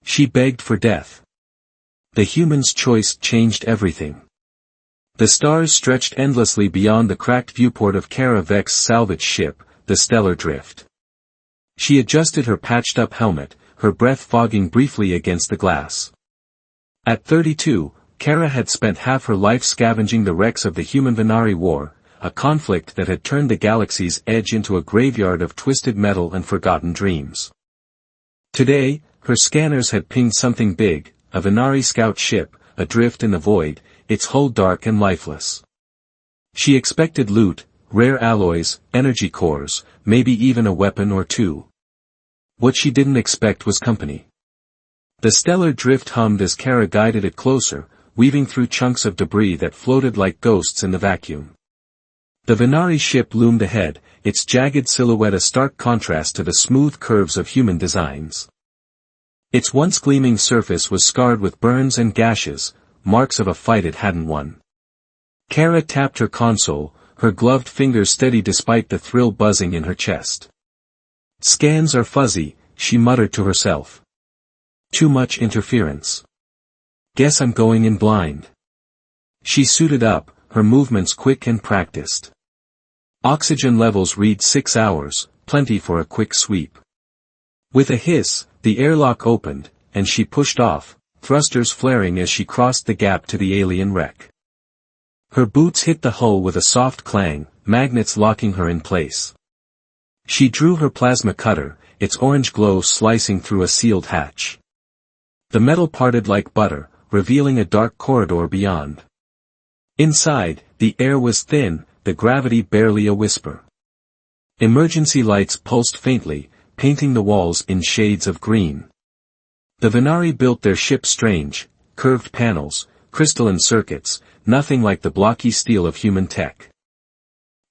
She begged for death. The human's choice changed everything. The stars stretched endlessly beyond the cracked viewport of Kara Vek's salvage ship, the Stellar Drift. She adjusted her patched-up helmet, her breath fogging briefly against the glass. At 32, Kara had spent half her life scavenging the wrecks of the human-Venari War, a conflict that had turned the galaxy's edge into a graveyard of twisted metal and forgotten dreams. Today, her scanners had pinged something big, a Venari scout ship, adrift in the void, its hull dark and lifeless. She expected loot, rare alloys, energy cores, maybe even a weapon or two. What she didn't expect was company. The stellar drift hummed as Kara guided it closer, weaving through chunks of debris that floated like ghosts in the vacuum. The Venari ship loomed ahead, its jagged silhouette a stark contrast to the smooth curves of human designs. Its once gleaming surface was scarred with burns and gashes, marks of a fight it hadn't won. Kara tapped her console, her gloved fingers steady despite the thrill buzzing in her chest. Scans are fuzzy, she muttered to herself. Too much interference. Guess I'm going in blind. She suited up, her movements quick and practiced. Oxygen levels read 6 hours, plenty for a quick sweep. With a hiss, the airlock opened, and she pushed off, thrusters flaring as she crossed the gap to the alien wreck. Her boots hit the hull with a soft clang, magnets locking her in place. She drew her plasma cutter, its orange glow slicing through a sealed hatch. The metal parted like butter, revealing a dark corridor beyond. Inside, the air was thin, the gravity barely a whisper. Emergency lights pulsed faintly, painting the walls in shades of green. The Venari built their ship strange, curved panels, crystalline circuits, nothing like the blocky steel of human tech.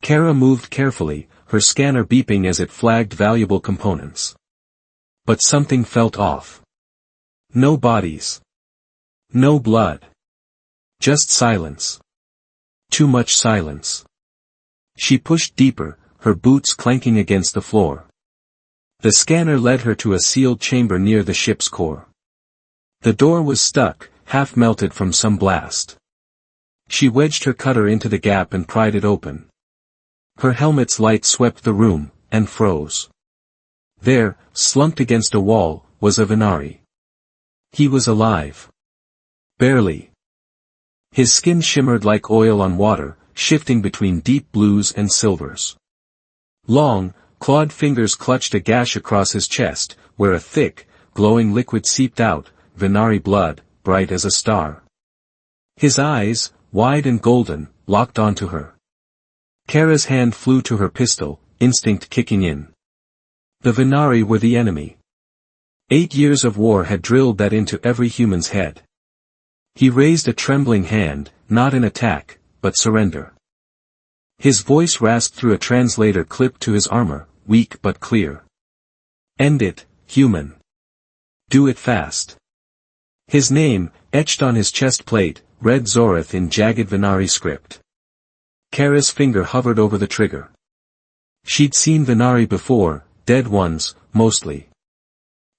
Kara moved carefully, her scanner beeping as it flagged valuable components. But something felt off. No bodies. No blood. Just silence. Too much silence. She pushed deeper, her boots clanking against the floor. The scanner led her to a sealed chamber near the ship's core. The door was stuck, half melted from some blast. She wedged her cutter into the gap and pried it open. Her helmet's light swept the room, and froze. There, slumped against a wall, was a Venari. He was alive. Barely. His skin shimmered like oil on water, shifting between deep blues and silvers. Long, clawed fingers clutched a gash across his chest, where a thick, glowing liquid seeped out, Venari blood, bright as a star. His eyes, wide and golden, locked onto her. Kara's hand flew to her pistol, instinct kicking in. The Venari were the enemy. 8 years of war had drilled that into every human's head. He raised a trembling hand, not in attack, but surrender. His voice rasped through a translator clipped to his armor, weak but clear. End it, human. Do it fast. His name, etched on his chest plate, read Zoreth in jagged Venari script. Kara's finger hovered over the trigger. She'd seen Venari before, dead ones, mostly.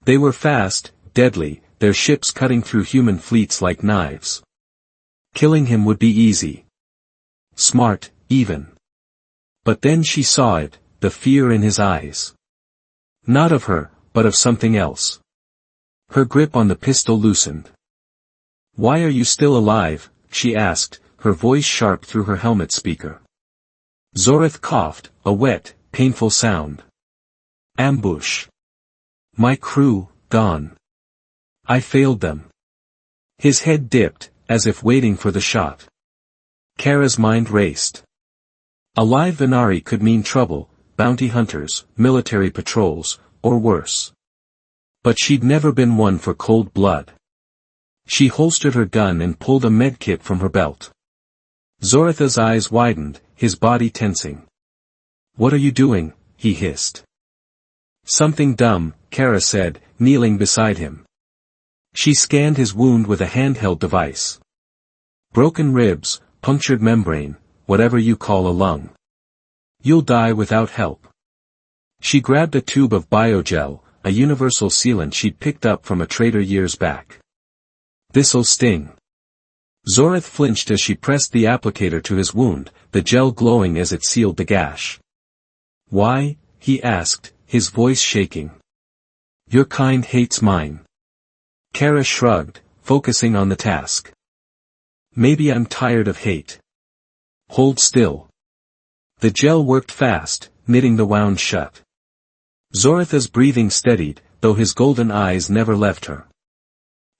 They were fast, deadly, their ships cutting through human fleets like knives. Killing him would be easy. Smart, even. But then she saw it, the fear in his eyes. Not of her, but of something else. Her grip on the pistol loosened. Why are you still alive? She asked, her voice sharp through her helmet speaker. Zoreth coughed, a wet, painful sound. Ambush. My crew, gone. I failed them. His head dipped, as if waiting for the shot. Kara's mind raced. A live Venari could mean trouble, bounty hunters, military patrols, or worse. But she'd never been one for cold blood. She holstered her gun and pulled a medkit from her belt. Zoretha's eyes widened, his body tensing. What are you doing? He hissed. Something dumb, Kara said, kneeling beside him. She scanned his wound with a handheld device. Broken ribs, punctured membrane, whatever you call a lung. You'll die without help. She grabbed a tube of biogel, a universal sealant she'd picked up from a trader years back. "This'll sting." Zorith flinched as she pressed the applicator to his wound, the gel glowing as it sealed the gash. "Why?" he asked, his voice shaking. "Your kind hates mine." Kara shrugged, focusing on the task. "Maybe I'm tired of hate." "Hold still." The gel worked fast, knitting the wound shut. Zoritha's breathing steadied, though his golden eyes never left her.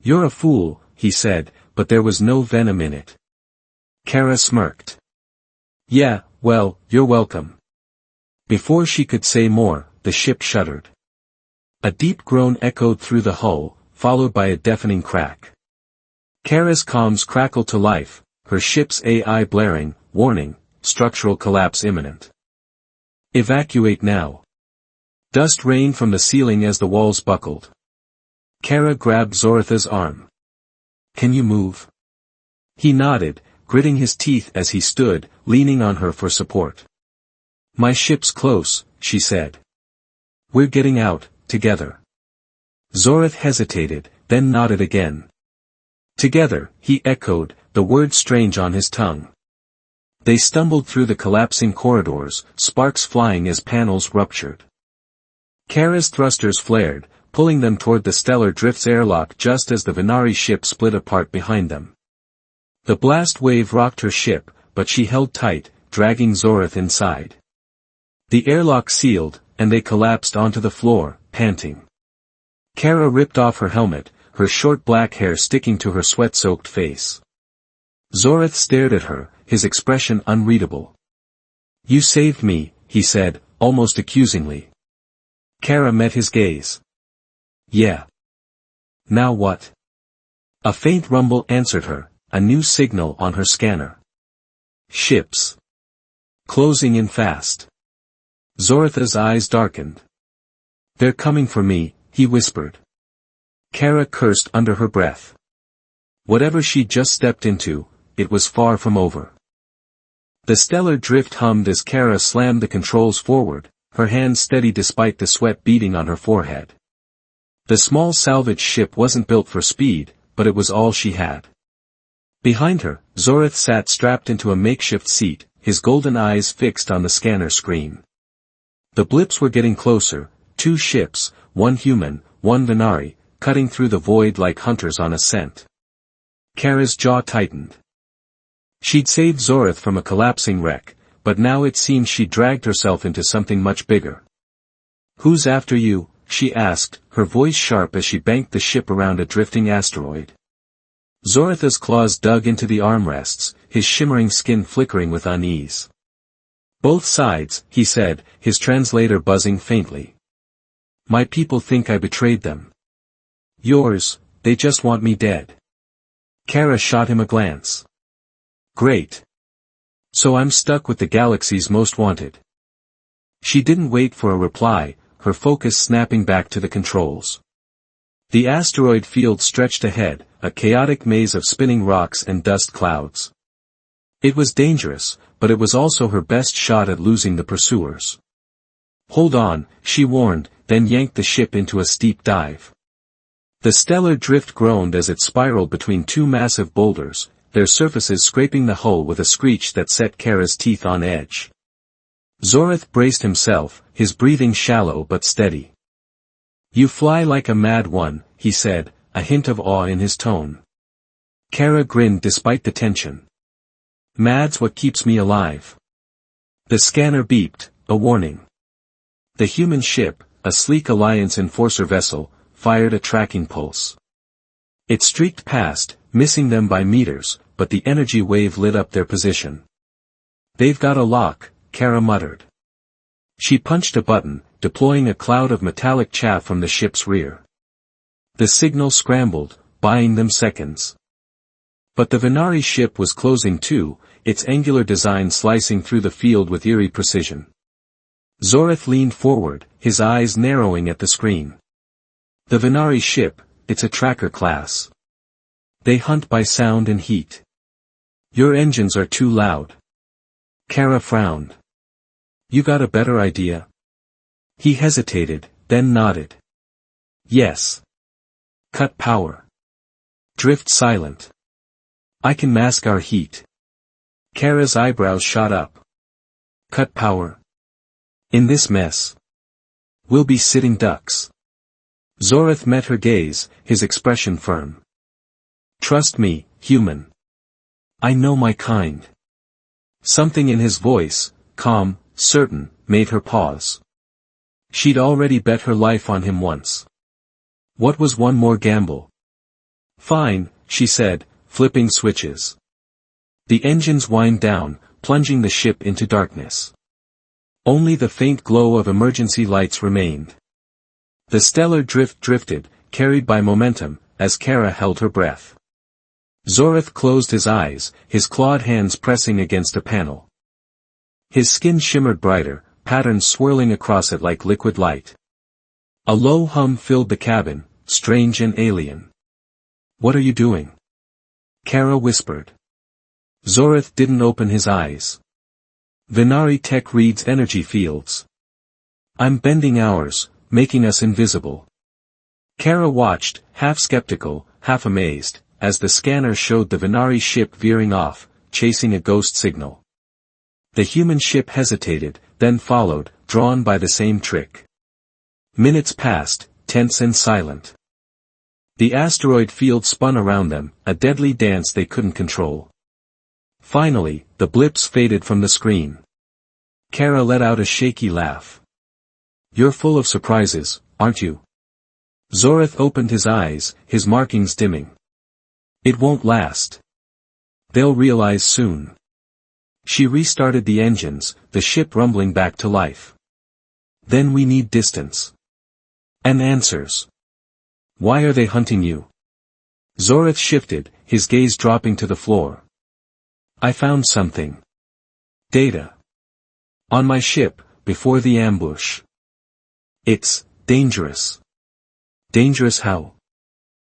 "You're a fool," he said, but there was no venom in it. Kara smirked. "Yeah, well, you're welcome." Before she could say more, the ship shuddered. A deep groan echoed through the hull, followed by a deafening crack. Kara's comms crackled to life, her ship's AI blaring, "Warning, structural collapse imminent. Evacuate now." Dust rained from the ceiling as the walls buckled. Kara grabbed Zoritha's arm. "Can you move?" He nodded, gritting his teeth as he stood, leaning on her for support. "My ship's close," she said. "We're getting out, together." Zorith hesitated, then nodded again. "Together," he echoed, the word strange on his tongue. They stumbled through the collapsing corridors, sparks flying as panels ruptured. Kara's thrusters flared, pulling them toward the stellar drift's airlock just as the Venari ship split apart behind them. The blast wave rocked her ship, but she held tight, dragging Zorith inside. The airlock sealed, and they collapsed onto the floor, panting. Kara ripped off her helmet, her short black hair sticking to her sweat-soaked face. Zorith stared at her, his expression unreadable. "You saved me," he said, almost accusingly. Kara met his gaze. "Yeah. Now what?" A faint rumble answered her, a new signal on her scanner. "Ships. Closing in fast." Zoritha's eyes darkened. "They're coming for me," he whispered. Kara cursed under her breath. Whatever she'd just stepped into, it was far from over. The stellar drift hummed as Kara slammed the controls forward, her hands steady despite the sweat beading on her forehead. The small salvage ship wasn't built for speed, but it was all she had. Behind her, Zorith sat strapped into a makeshift seat, his golden eyes fixed on the scanner screen. The blips were getting closer, 2 ships, 1 human, 1 Venari, cutting through the void like hunters on a scent. Kara's jaw tightened. She'd saved Zorith from a collapsing wreck, but now it seemed she'd dragged herself into something much bigger. "Who's after you?" she asked, her voice sharp as she banked the ship around a drifting asteroid. Zoritha's claws dug into the armrests, his shimmering skin flickering with unease. "Both sides," he said, his translator buzzing faintly. "My people think I betrayed them. Yours, they just want me dead." Kara shot him a glance. "Great. So I'm stuck with the galaxy's most wanted." She didn't wait for a reply, her focus snapping back to the controls. The asteroid field stretched ahead, a chaotic maze of spinning rocks and dust clouds. It was dangerous, but it was also her best shot at losing the pursuers. "Hold on," she warned, then yanked the ship into a steep dive. The stellar drift groaned as it spiraled between 2 massive boulders, their surfaces scraping the hull with a screech that set Kara's teeth on edge. Zorith braced himself, his breathing shallow but steady. "You fly like a mad one," he said, a hint of awe in his tone. Kara grinned despite the tension. "Mad's what keeps me alive." The scanner beeped, a warning. The human ship, a sleek Alliance enforcer vessel, fired a tracking pulse. It streaked past, missing them by meters, but the energy wave lit up their position. "They've got a lock," Kara muttered. She punched a button, deploying a cloud of metallic chaff from the ship's rear. The signal scrambled, buying them seconds. But the Venari ship was closing too, its angular design slicing through the field with eerie precision. Zorith leaned forward, his eyes narrowing at the screen. "The Venari ship, it's a tracker class. They hunt by sound and heat. Your engines are too loud." Kara frowned. "You got a better idea?" He hesitated, then nodded. Yes. Cut power. Drift silent. I can mask our heat. Kara's eyebrows shot up. Cut power. In this mess. We'll be sitting ducks. Zorith met her gaze, his expression firm. Trust me, human. I know my kind. Something in his voice, calm, certain, made her pause. She'd already bet her life on him once. What was one more gamble? Fine, she said, flipping switches. The engines whined down, plunging the ship into darkness. Only the faint glow of emergency lights remained. The stellar drift drifted, carried by momentum, as Kara held her breath. Zorith closed his eyes, his clawed hands pressing against a panel. His skin shimmered brighter, patterns swirling across it like liquid light. A low hum filled the cabin, strange and alien. What are you doing? Kara whispered. Zorith didn't open his eyes. Venari tech reads energy fields. I'm bending ours, making us invisible. Kara watched, half skeptical, half amazed, as the scanner showed the Venari ship veering off, chasing a ghost signal. The human ship hesitated, then followed, drawn by the same trick. Minutes passed, tense and silent. The asteroid field spun around them, a deadly dance they couldn't control. Finally, the blips faded from the screen. Kara let out a shaky laugh. You're full of surprises, aren't you? Zorith opened his eyes, his markings dimming. It won't last. They'll realize soon. She restarted the engines, the ship rumbling back to life. Then we need distance. And answers. Why are they hunting you? Zorith shifted, his gaze dropping to the floor. I found something. Data. On my ship, before the ambush. It's dangerous. Dangerous how?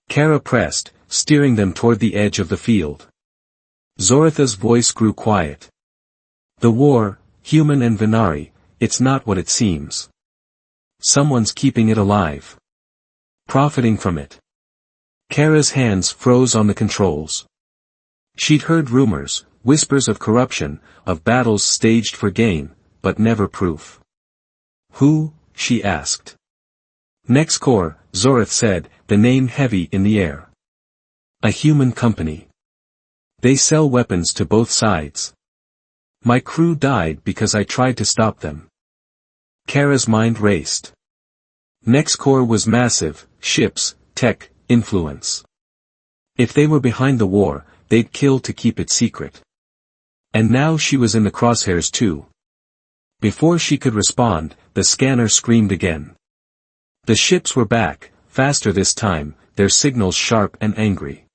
Kara pressed, steering them toward the edge of the field. Zoritha's voice grew quiet. The war, human and Venari, it's not what it seems. Someone's keeping it alive. Profiting from it. Kara's hands froze on the controls. She'd heard rumors, whispers of corruption, of battles staged for gain, but never proof. Who? She asked. Nexcore, Zorith said, the name heavy in the air. A human company. They sell weapons to both sides. My crew died because I tried to stop them. Kara's mind raced. Nexcore was massive, ships, tech, influence. If they were behind the war, they'd kill to keep it secret. And now she was in the crosshairs too. Before she could respond, the scanner screamed again. The ships were back, faster this time, their signals sharp and angry.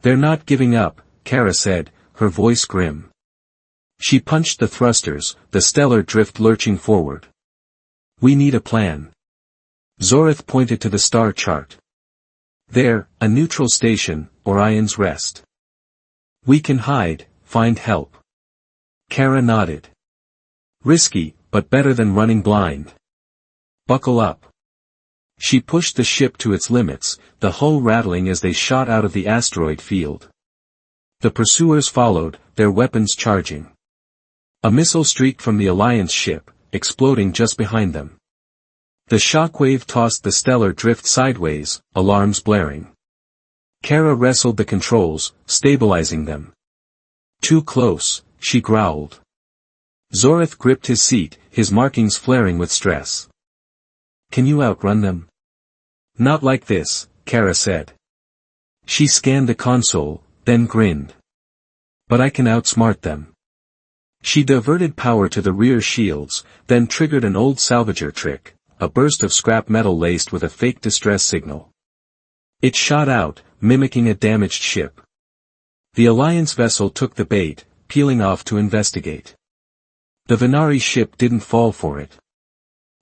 They're not giving up, Kara said, her voice grim. She punched the thrusters, the stellar drift lurching forward. We need a plan. Zorith pointed to the star chart. There, a neutral station, Orion's Rest. We can hide, find help. Kara nodded. Risky, but better than running blind. Buckle up. She pushed the ship to its limits, the hull rattling as they shot out of the asteroid field. The pursuers followed, their weapons charging. A missile streaked from the Alliance ship, exploding just behind them. The shockwave tossed the stellar drift sideways, alarms blaring. Kara wrestled the controls, stabilizing them. Too close, she growled. Zorith gripped his seat, his markings flaring with stress. Can you outrun them? Not like this, Kara said. She scanned the console, then grinned. But I can outsmart them. She diverted power to the rear shields, then triggered an old salvager trick, a burst of scrap metal laced with a fake distress signal. It shot out, mimicking a damaged ship. The Alliance vessel took the bait, peeling off to investigate. The Venari ship didn't fall for it.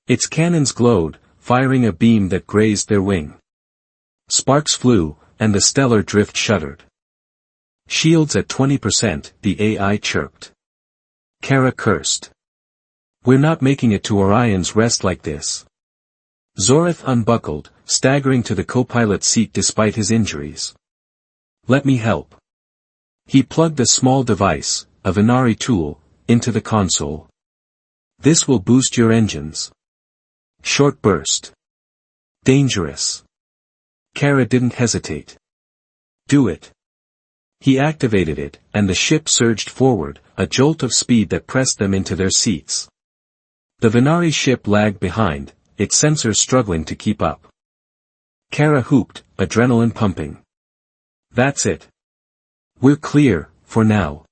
Its cannons glowed, firing a beam that grazed their wing. Sparks flew, and the stellar drift shuddered. Shields at 20%, the AI chirped. Kara cursed. We're not making it to Orion's Rest like this. Zorath unbuckled, staggering to the co-pilot's seat despite his injuries. Let me help. He plugged a small device, a Venari tool, into the console. This will boost your engines. Short burst. Dangerous. Kara didn't hesitate. Do it. He activated it, and the ship surged forward, a jolt of speed that pressed them into their seats. The Venari ship lagged behind, its sensors struggling to keep up. Kara whooped, adrenaline pumping. That's it. We're clear, for now.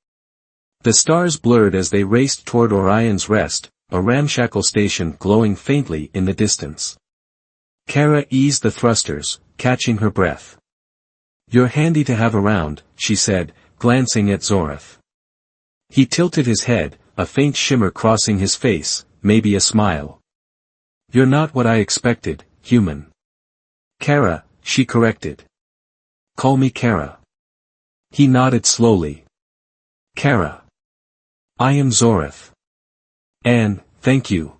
The stars blurred as they raced toward Orion's Rest, a ramshackle station glowing faintly in the distance. Kara eased the thrusters, catching her breath. You're handy to have around, she said, glancing at Zorath. He tilted his head, a faint shimmer crossing his face, maybe a smile. You're not what I expected, human. Kara, she corrected. Call me Kara. He nodded slowly. Kara. I am Zorath. And, thank you.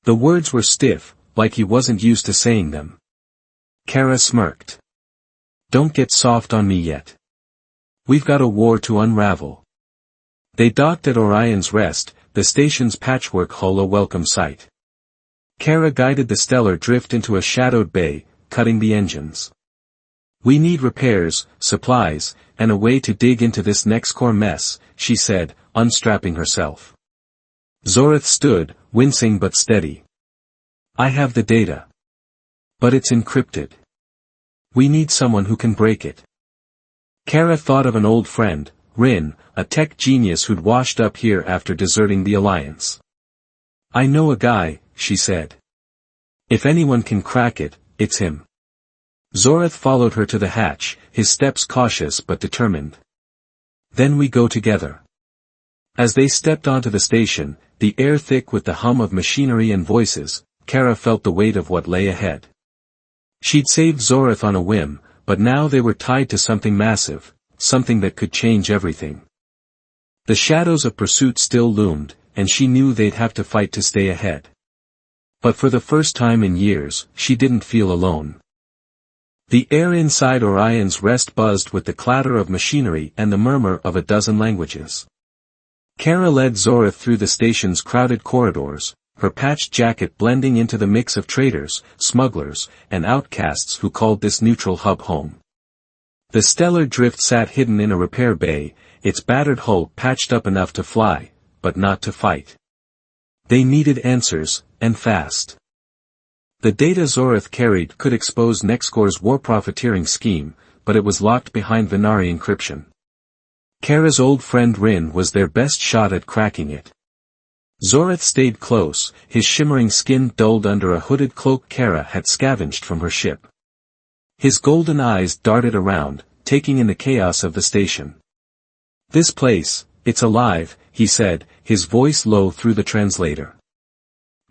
The words were stiff, like he wasn't used to saying them. Kara smirked. Don't get soft on me yet. We've got a war to unravel. They docked at Orion's Rest, the station's patchwork hull a welcome sight. Kara guided the stellar drift into a shadowed bay, cutting the engines. We need repairs, supplies, and a way to dig into this next core mess, she said, unstrapping herself. Zorath stood, wincing but steady. I have the data. But it's encrypted. We need someone who can break it. Kara thought of an old friend, Rin, a tech genius who'd washed up here after deserting the Alliance. I know a guy, she said. If anyone can crack it, it's him. Zorath followed her to the hatch, his steps cautious but determined. Then we go together. As they stepped onto the station, the air thick with the hum of machinery and voices, Kara felt the weight of what lay ahead. She'd saved Zorath on a whim, but now they were tied to something massive, something that could change everything. The shadows of pursuit still loomed, and she knew they'd have to fight to stay ahead. But for the first time in years, she didn't feel alone. The air inside Orion's Rest buzzed with the clatter of machinery and the murmur of a dozen languages. Kara led Zorath through the station's crowded corridors, her patched jacket blending into the mix of traders, smugglers, and outcasts who called this neutral hub home. The stellar drift sat hidden in a repair bay, its battered hull patched up enough to fly, but not to fight. They needed answers, and fast. The data Zorath carried could expose Nexcor's war profiteering scheme, but it was locked behind Venari encryption. Kara's old friend Rin was their best shot at cracking it. Zorath stayed close, his shimmering skin dulled under a hooded cloak Kara had scavenged from her ship. His golden eyes darted around, taking in the chaos of the station. This place, it's alive, he said, his voice low through the translator.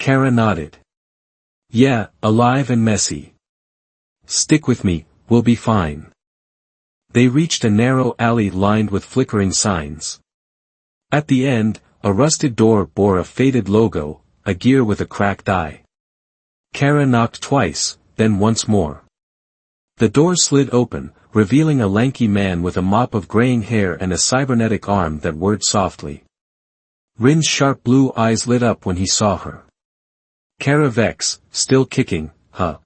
Kara nodded. Yeah, alive and messy. Stick with me, we'll be fine. They reached a narrow alley lined with flickering signs. At the end, a rusted door bore a faded logo, a gear with a cracked eye. Kara knocked twice, then once more. The door slid open, revealing a lanky man with a mop of graying hair and a cybernetic arm that whirred softly. Rin's sharp blue eyes lit up when he saw her. Kara Vex, still kicking, huh?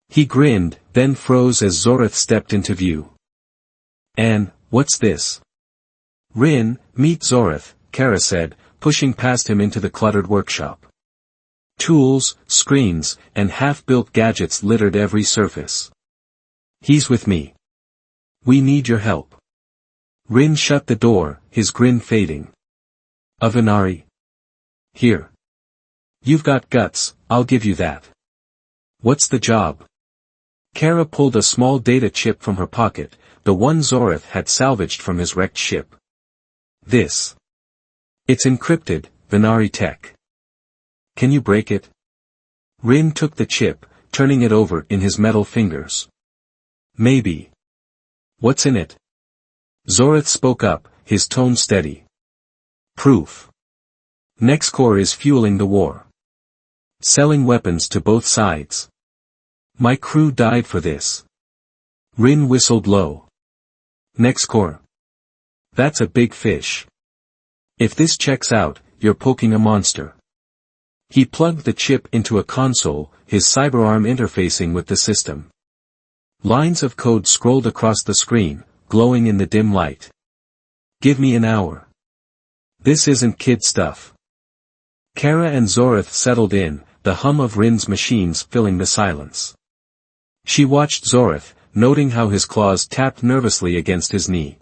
He grinned, then froze as Zorath stepped into view. And, what's this? Rin, meet Zorath, Kara said, pushing past him into the cluttered workshop. Tools, screens, and half-built gadgets littered every surface. He's with me. We need your help. Rin shut the door, his grin fading. A Venari? Here. You've got guts, I'll give you that. What's the job? Kara pulled a small data chip from her pocket, the one Zorath had salvaged from his wrecked ship. This. It's encrypted, Venari tech. Can you break it? Rin took the chip, turning it over in his metal fingers. Maybe. What's in it? Zorath spoke up, his tone steady. Proof. Nexcor is fueling the war. Selling weapons to both sides. My crew died for this. Rin whistled low. Next core. That's a big fish. If this checks out, you're poking a monster. He plugged the chip into a console, his cyberarm interfacing with the system. Lines of code scrolled across the screen, glowing in the dim light. Give me an hour. This isn't kid stuff. Kara and Zorith settled in, the hum of Rin's machines filling the silence. She watched Zorith, noting how his claws tapped nervously against his knee.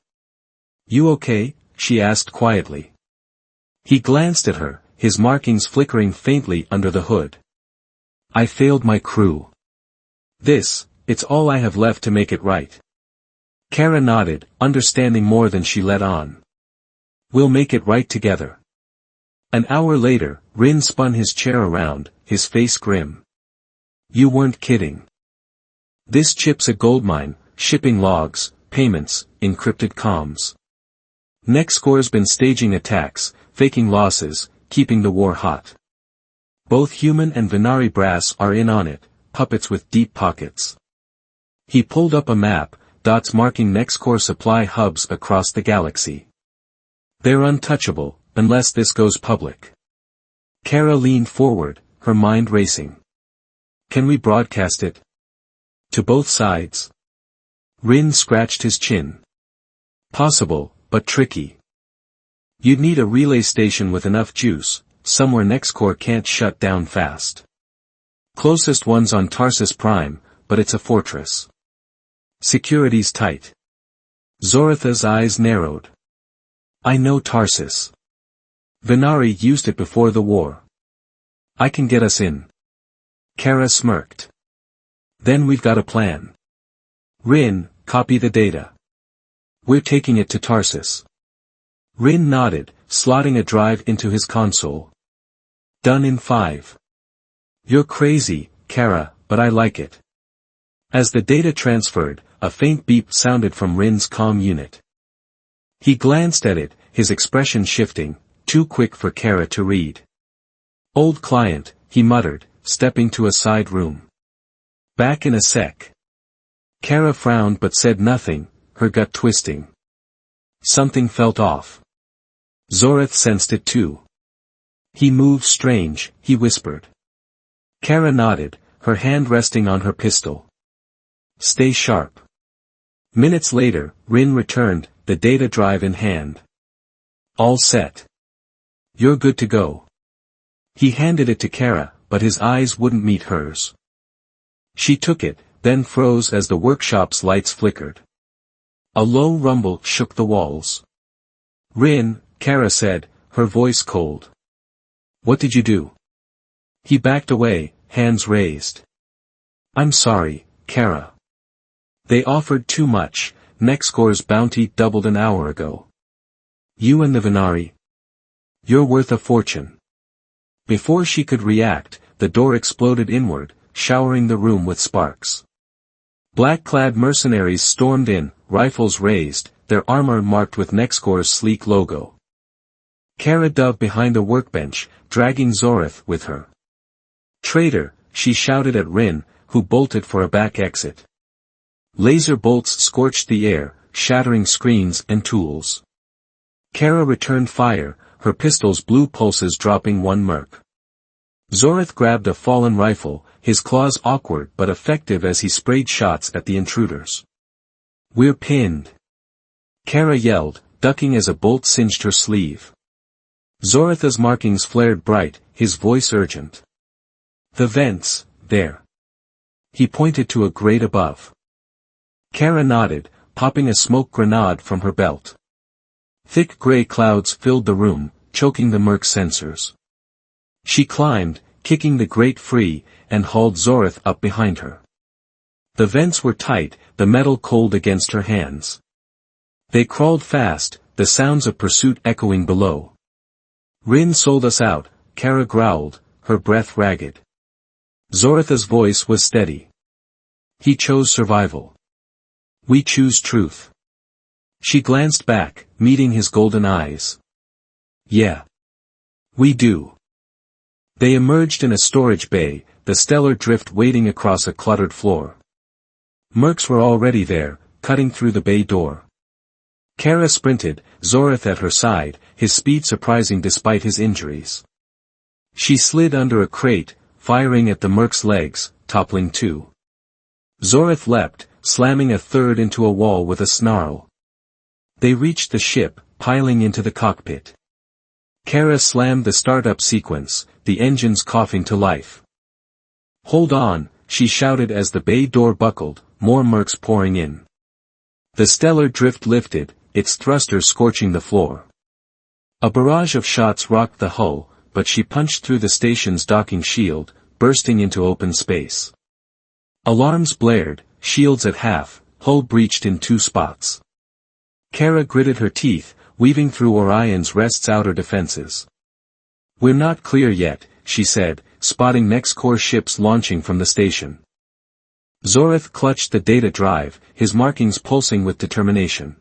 You okay? She asked quietly. He glanced at her, his markings flickering faintly under the hood. I failed my crew. It's all I have left to make it right. Kara nodded, understanding more than she let on. We'll make it right together. An hour later, Rin spun his chair around, his face grim. You weren't kidding. This chip's a goldmine, shipping logs, payments, encrypted comms. NextCore's been staging attacks, faking losses, keeping the war hot. Both human and Venari brass are in on it, puppets with deep pockets. He pulled up a map, dots marking NextCore supply hubs across the galaxy. They're untouchable, unless this goes public. Kara leaned forward, her mind racing. Can we broadcast it? To both sides? Rin scratched his chin. Possible, but tricky. You'd need a relay station with enough juice, somewhere NextCore can't shut down fast. Closest one's on Tarsus Prime, but it's a fortress. Security's tight. Zoritha's eyes narrowed. I know Tarsus. Venari used it before the war. I can get us in. Kara smirked. Then we've got a plan. Rin, copy the data. We're taking it to Tarsus. Rin nodded, slotting a drive into his console. Done in 5. You're crazy, Kara, but I like it. As the data transferred, a faint beep sounded from Rin's comm unit. He glanced at it, his expression shifting, too quick for Kara to read. Old client, he muttered, stepping to a side room. Back in a sec. Kara frowned but said nothing, her gut twisting. Something felt off. Zorith sensed it too. He moved strange, he whispered. Kara nodded, her hand resting on her pistol. Stay sharp. Minutes later, Rin returned, the data drive in hand. All set. You're good to go. He handed it to Kara, but his eyes wouldn't meet hers. She took it, then froze as the workshop's lights flickered. A low rumble shook the walls. Rin, Kara said, her voice cold. What did you do? He backed away, hands raised. I'm sorry, Kara. They offered too much, NextCore's bounty doubled an hour ago. You and the Venari. You're worth a fortune. Before she could react, the door exploded inward, showering the room with sparks. Black-clad mercenaries stormed in, rifles raised, their armor marked with NextCore's sleek logo. Kara dove behind a workbench, dragging Zorith with her. Traitor, she shouted at Rin, who bolted for a back exit. Laser bolts scorched the air, shattering screens and tools. Kara returned fire, her pistol's blue pulses dropping one merc. Zorith grabbed a fallen rifle, his claws awkward but effective as he sprayed shots at the intruders. We're pinned. Kara yelled, ducking as a bolt singed her sleeve. Zoritha's markings flared bright, his voice urgent. The vents, there. He pointed to a grate above. Kara nodded, popping a smoke grenade from her belt. Thick gray clouds filled the room, choking the merc sensors. She climbed, kicking the grate free, and hauled Zorith up behind her. The vents were tight, the metal cold against her hands. They crawled fast, the sounds of pursuit echoing below. Rin sold us out, Kara growled, her breath ragged. Zoritha's voice was steady. He chose survival. We choose truth. She glanced back, meeting his golden eyes. Yeah. We do. They emerged in a storage bay, the stellar drift waiting across a cluttered floor. Mercs were already there, cutting through the bay door. Kara sprinted, Zorith at her side, his speed surprising despite his injuries. She slid under a crate, firing at the merc's legs, toppling two. Zorith leapt, slamming a third into a wall with a snarl. They reached the ship, piling into the cockpit. Kara slammed the startup sequence, the engines coughing to life. "Hold on," she shouted as the bay door buckled, more mercs pouring in. The stellar drift lifted, its thrusters scorching the floor. A barrage of shots rocked the hull, but she punched through the station's docking shield, bursting into open space. Alarms blared, shields at half, hull breached in 2 spots. Kara gritted her teeth, weaving through Orion's Rest's outer defenses. "We're not clear yet," she said, spotting next core ships launching from the station. Zorith clutched the data drive, his markings pulsing with determination.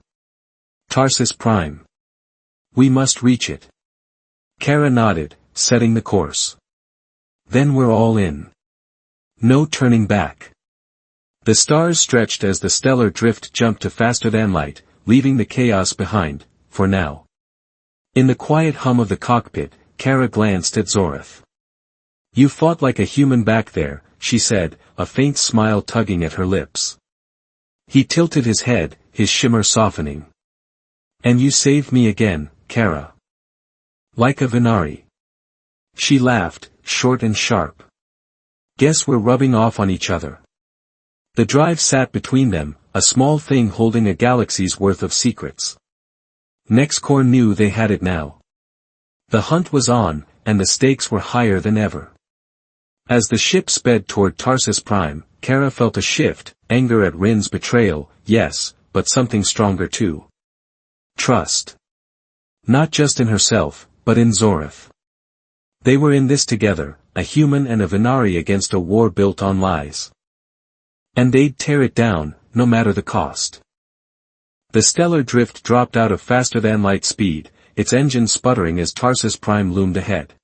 "Tarsus Prime. We must reach it." Kara nodded, setting the course. "Then we're all in. No turning back." The stars stretched as the stellar drift jumped to faster than light, leaving the chaos behind, for now. In the quiet hum of the cockpit, Kara glanced at Zorith. "You fought like a human back there," she said, a faint smile tugging at her lips. He tilted his head, his shimmer softening. "And you saved me again, Kara. Like a Venari." She laughed, short and sharp. "Guess we're rubbing off on each other." The drive sat between them, a small thing holding a galaxy's worth of secrets. Nexcore knew they had it now. The hunt was on, and the stakes were higher than ever. As the ship sped toward Tarsus Prime, Kara felt a shift, anger at Rin's betrayal, yes, but something stronger too. Trust. Not just in herself, but in Zorith. They were in this together, a human and a Venari against a war built on lies. And they'd tear it down, no matter the cost. The stellar drift dropped out of faster-than-light speed, its engine sputtering as Tarsus Prime loomed ahead.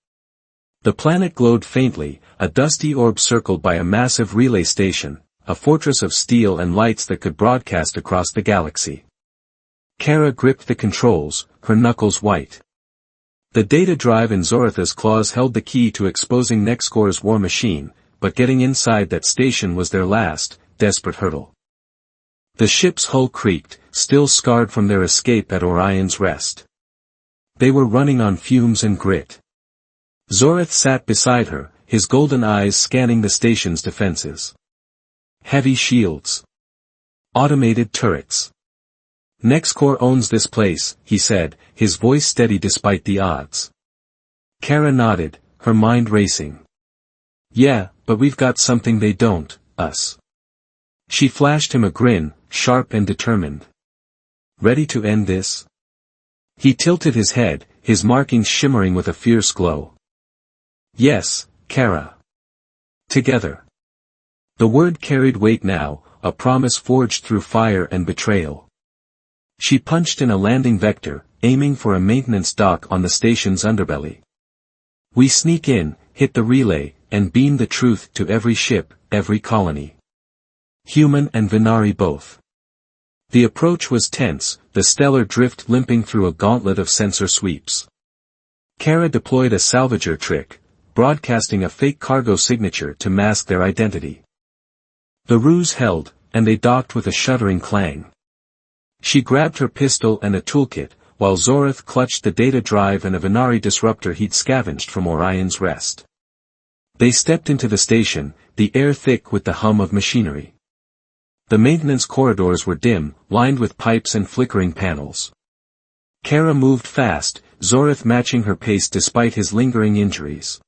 The planet glowed faintly, a dusty orb circled by a massive relay station, a fortress of steel and lights that could broadcast across the galaxy. Kara gripped the controls, her knuckles white. The data drive in Zoritha's claws held the key to exposing Nexcore's war machine, but getting inside that station was their last, desperate hurdle. The ship's hull creaked, still scarred from their escape at Orion's Rest. They were running on fumes and grit. Zorith sat beside her, his golden eyes scanning the station's defenses. Heavy shields. Automated turrets. "Nexcore owns this place," he said, his voice steady despite the odds. Kara nodded, her mind racing. "Yeah, but we've got something they don't, us." She flashed him a grin, sharp and determined. "Ready to end this?" He tilted his head, his markings shimmering with a fierce glow. "Yes, Kara. Together." The word carried weight now, a promise forged through fire and betrayal. She punched in a landing vector, aiming for a maintenance dock on the station's underbelly. "We sneak in, hit the relay, and beam the truth to every ship, every colony. Human and Venari both." The approach was tense, the stellar drift limping through a gauntlet of sensor sweeps. Kara deployed a salvager trick, broadcasting a fake cargo signature to mask their identity. The ruse held, and they docked with a shuddering clang. She grabbed her pistol and a toolkit, while Zorith clutched the data drive and a Venari disruptor he'd scavenged from Orion's Rest. They stepped into the station, the air thick with the hum of machinery. The maintenance corridors were dim, lined with pipes and flickering panels. Kara moved fast, Zorith matching her pace despite his lingering injuries.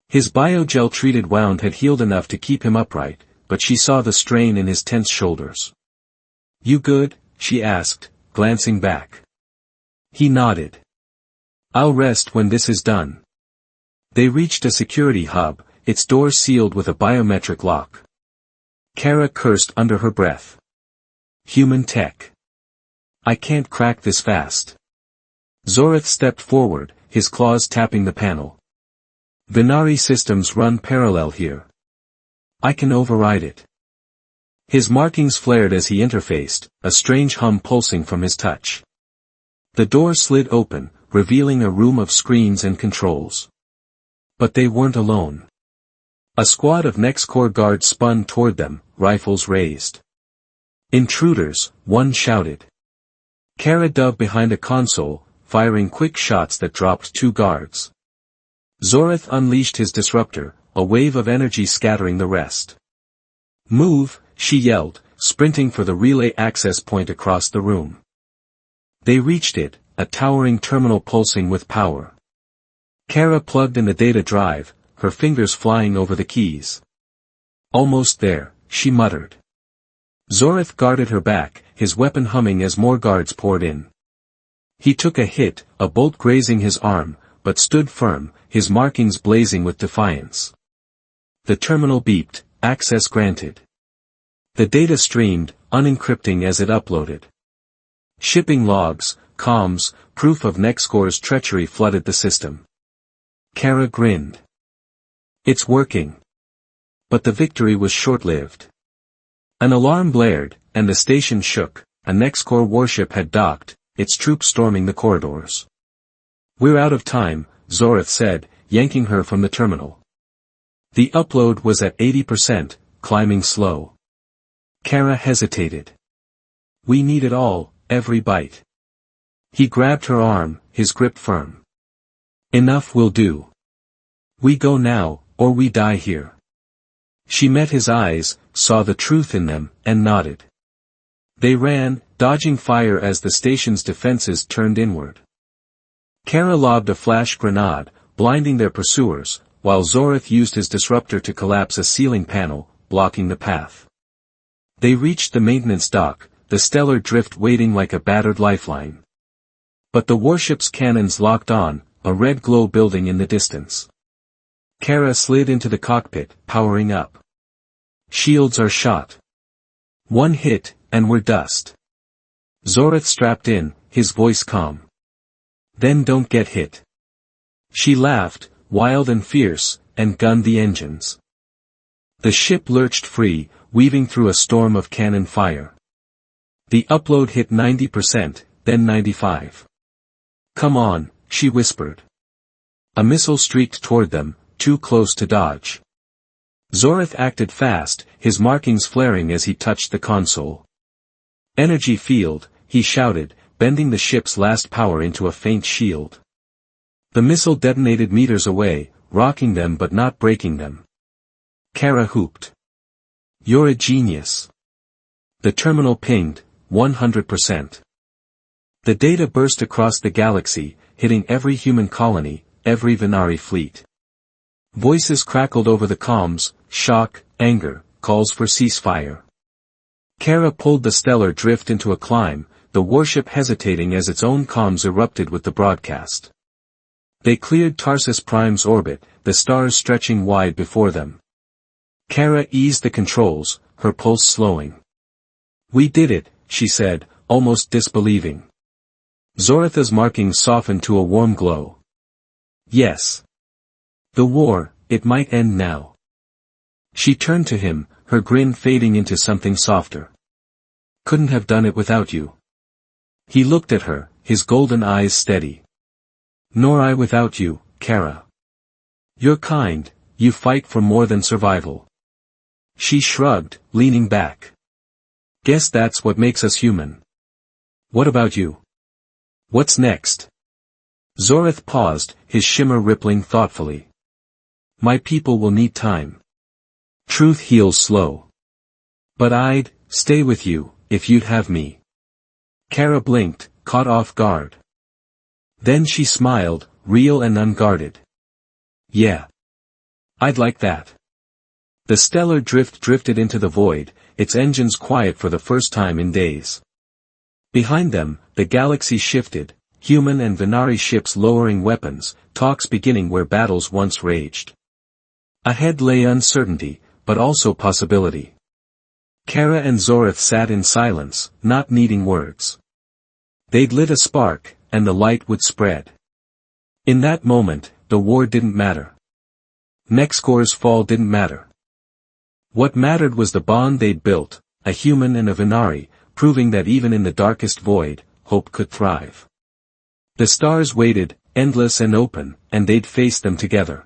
His biogel-treated wound had healed enough to keep him upright, but she saw the strain in his tense shoulders. "You good?" she asked, glancing back. He nodded. "I'll rest when this is done." They reached a security hub, its door sealed with a biometric lock. Kara cursed under her breath. "Human tech. I can't crack this fast." Zorith stepped forward, his claws tapping the panel. Venari systems run parallel here. I can override it. His markings flared as he interfaced, a strange hum pulsing from his touch. The door slid open, revealing a room of screens and controls. But they weren't alone. A squad of NextCore guards spun toward them, rifles raised. Intruders, one shouted. Kara dove behind a console, firing quick shots that dropped 2 guards. Zorith unleashed his disruptor, a wave of energy scattering the rest. Move, she yelled, sprinting for the relay access point across the room. They reached it, a towering terminal pulsing with power. Kara plugged in the data drive, her fingers flying over the keys. Almost there, she muttered. Zorith guarded her back, his weapon humming as more guards poured in. He took a hit, a bolt grazing his arm, but stood firm, his markings blazing with defiance. The terminal beeped, access granted. The data streamed, unencrypting as it uploaded. Shipping logs, comms, proof of NextCore's treachery flooded the system. Kara grinned. It's working. But the victory was short-lived. An alarm blared, and the station shook. A NextCore warship had docked, its troops storming the corridors. We're out of time, Zorith said, yanking her from the terminal. The upload was at 80%, climbing slow. Kara hesitated. We need it all, every byte. He grabbed her arm, his grip firm. Enough will do. We go now, or we die here. She met his eyes, saw the truth in them, and nodded. They ran, dodging fire as the station's defenses turned inward. Kara lobbed a flash grenade, blinding their pursuers, while Zorith used his disruptor to collapse a ceiling panel, blocking the path. They reached the maintenance dock, the stellar drift waiting like a battered lifeline. But the warship's cannons locked on, a red glow building in the distance. Kara slid into the cockpit, powering up. Shields are shot. One hit, and we're dust. Zorith strapped in, his voice calm. Then don't get hit. She laughed, wild and fierce, and gunned the engines. The ship lurched free, weaving through a storm of cannon fire. The upload hit 90%, then 95%. Come on, she whispered. A missile streaked toward them, too close to dodge. Zorith acted fast, his markings flaring as he touched the console. Energy field, he shouted, bending the ship's last power into a faint shield. The missile detonated meters away, rocking them but not breaking them. Kara whooped. You're a genius. The terminal pinged, 100%. The data burst across the galaxy, hitting every human colony, every Venari fleet. Voices crackled over the comms, shock, anger, calls for ceasefire. Kara pulled the stellar drift into a climb, the warship hesitating as its own comms erupted with the broadcast. They cleared Tarsus Prime's orbit, the stars stretching wide before them. Kara eased the controls, her pulse slowing. We did it, she said, almost disbelieving. Zoritha's markings softened to a warm glow. Yes. The war, it might end now. She turned to him, her grin fading into something softer. Couldn't have done it without you. He looked at her, his golden eyes steady. Nor I without you, Kara. You're kind, you fight for more than survival. She shrugged, leaning back. Guess that's what makes us human. What about you? What's next? Zorith paused, his shimmer rippling thoughtfully. My people will need time. Truth heals slow. But I'd stay with you, if you'd have me. Kara blinked, caught off guard. Then she smiled, real and unguarded. Yeah. I'd like that. The stellar drift drifted into the void, its engines quiet for the first time in days. Behind them, the galaxy shifted, human and Venari ships lowering weapons, talks beginning where battles once raged. Ahead lay uncertainty, but also possibility. Kara and Zorith sat in silence, not needing words. They'd lit a spark, and the light would spread. In that moment, the war didn't matter. Mechscore's fall didn't matter. What mattered was the bond they'd built, a human and a Venari, proving that even in the darkest void, hope could thrive. The stars waited, endless and open, and they'd face them together.